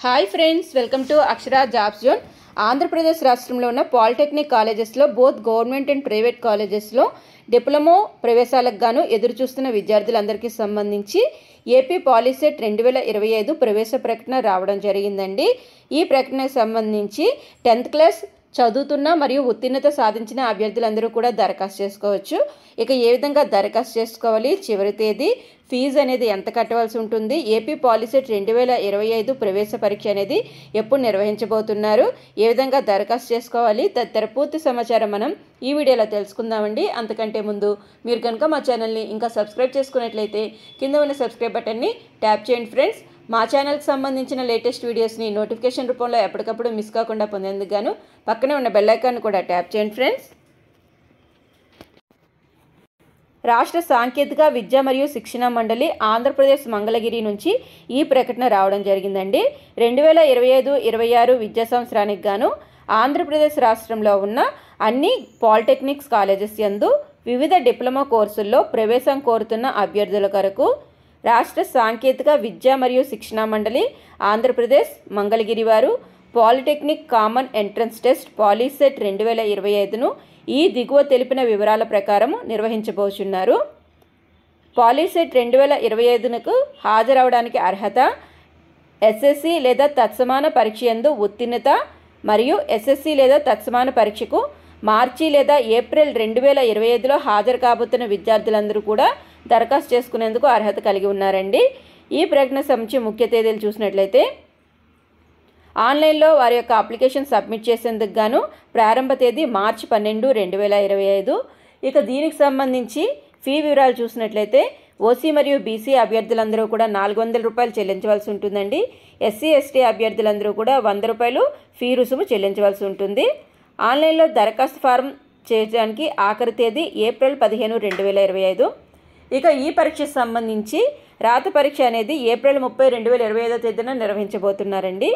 Hi friends, welcome to Akshara jobs zone. Andhra Pradesh రాష్ట్రంలో ఉన్న polytechnic కాలేజెస్లో బోత్ గవర్నమెంట్ అండ్ ప్రైవేట్ కాలేజెస్లో డిప్లొమా ప్రవేశాలకు గాను ఎదురు చూస్తున్న విద్యార్థులందరికీ సంబంధించి ఏపీ పాలిసెట్ 2025 ప్రవేశ ప్రకటన రావడం జరిగిందండి. ఈ ప్రకటనకు సంబంధించి 10th క్లాస్ చదువుతున్న మరియు ఉత్తీర్ణత సాధించిన అభ్యర్థులందరూ కూడా దరఖాస్తు చేసుకోవచ్చు. ఇక ఏ విధంగా దరఖాస్తు చేసుకోవాలి, చివరి తేదీ, ఫీజు అనేది ఎంత కట్టవలసి ఉంటుంది, ఏపీ పాలిసెట్ 2025 ప్రవేశ పరీక్ష అనేది ఎప్పుడు నిర్వహించబోతున్నారు, ఏ విధంగా దరఖాస్తు చేసుకోవాలి తదితర పూర్తి సమాచారం మనం ఈ వీడియోలో తెలుసుకుందామండి. అంతకంటే ముందు మీరు కనుక మా ఛానల్ని ఇంకా సబ్స్క్రైబ్ చేసుకున్నట్లయితే కింద ఉన్న సబ్స్క్రైబ్ బటన్ని ట్యాప్ చేయండి ఫ్రెండ్స్. మా ఛానల్కి సంబంధించిన లేటెస్ట్ వీడియోస్ని నోటిఫికేషన్ రూపంలో ఎప్పటికప్పుడు మిస్ కాకుండా పొందేందుకు గాను పక్కనే ఉన్న బెల్ ఐకాన్ కూడా ట్యాప్ చేయండి ఫ్రెండ్స్. రాష్ట్ర సాంకేతిక విద్య మరియు శిక్షణ మండలి ఆంధ్రప్రదేశ్ మంగళగిరి నుంచి ఈ ప్రకటన రావడం జరిగిందండి. 2025-26 విద్యా సంవత్సరానికి గాను ఆంధ్రప్రదేశ్ రాష్ట్రంలో ఉన్న అన్ని పాలిటెక్నిక్స్ కాలేజెస్ యందు వివిధ డిప్లొమా కోర్సుల్లో ప్రవేశం కోరుతున్న అభ్యర్థుల కొరకు రాష్ట్ర సాంకేతిక విద్య మరియు శిక్షణ మండలి ఆంధ్రప్రదేశ్ మంగళగిరి వారు polytechnic common entrance test POLYCET 2025ను ఈ దిగువ తెలిపిన వివరాల ప్రకారం నిర్వహించబోతున్నారు. పాలిసెట్ 2025కు హాజరవడానికి అర్హత ఎస్ఎస్సి లేదా తత్సమాన పరీక్ష యందు ఉత్తీర్ణత మరియు ఎస్ఎస్సి లేదా తత్సమాన పరీక్షకు మార్చి లేదా ఏప్రిల్ 2025లో హాజరు కాబోతున్న విద్యార్థులందరూ కూడా దరఖాస్తు చేసుకునేందుకు అర్హత కలిగి ఉన్నారండి. ఈ ప్రకటన సంబంధించి ముఖ్య తేదీలు చూసినట్లయితే ఆన్లైన్లో వారి యొక్క అప్లికేషన్ సబ్మిట్ చేసేందుకు గాను ప్రారంభ తేదీ మార్చి 12, 2025. ఇక దీనికి సంబంధించి ఫీ వివరాలు చూసినట్లయితే ఓసీ మరియు బీసీ అభ్యర్థులందరూ కూడా 400 రూపాయలు చెల్లించవలసి ఉంటుందండి. ఎస్సీ ఎస్టీ అభ్యర్థులందరూ కూడా 100 రూపాయలు ఫీ రుసుము చెల్లించవలసి ఉంటుంది. ఆన్లైన్లో దరఖాస్తు ఫారం చేయడానికి ఆఖరి తేదీ ఏప్రిల్ 15, 2025. ఇక ఈ పరీక్షకు సంబంధించి రాత పరీక్ష అనేది ఏప్రిల్ 30, 2025 తేదీన నిర్వహించబోతున్నారండి.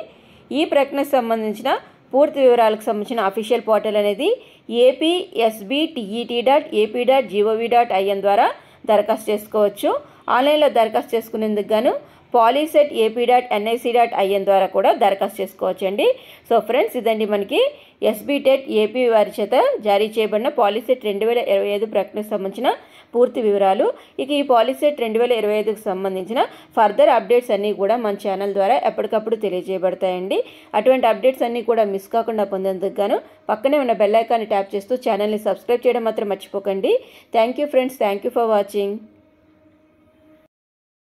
ఈ ప్రకటనకు సంబంధించిన పూర్తి వివరాలకు సంబంధించిన అఫీషియల్ పోర్టల్ అనేది apsbtet.ap.gov.in ద్వారా దరఖాస్తు చేసుకోవచ్చు. ఆన్లైన్లో దరఖాస్తు చేసుకునేందుకు గాను పాలిసెట్ ap.nic.in ద్వారా కూడా దరఖాస్తు చేసుకోవచ్చు అండి. సో ఫ్రెండ్స్, ఇదండి మనకి ఎస్బీటెట్ ఏపీ వారి చేత జారీ చేయబడిన పాలిసెట్ 2025 ప్రకటనకు సంబంధించిన పూర్తి వివరాలు. ఇక ఈ పాలిసెట్ 2025కు సంబంధించిన ఫర్దర్ అప్డేట్స్ అన్నీ కూడా మన ఛానల్ ద్వారా ఎప్పటికప్పుడు తెలియజేయబడతాయండి. అటువంటి అప్డేట్స్ అన్నీ కూడా మిస్ కాకుండా పొందేందుకు గాను పక్కనే ఉన్న బెల్ ఐకాన్ని ట్యాప్ చేస్తూ ఛానల్ని సబ్స్క్రైబ్ చేయడం మాత్రం మర్చిపోకండి. Thank you friends, thank you for watching.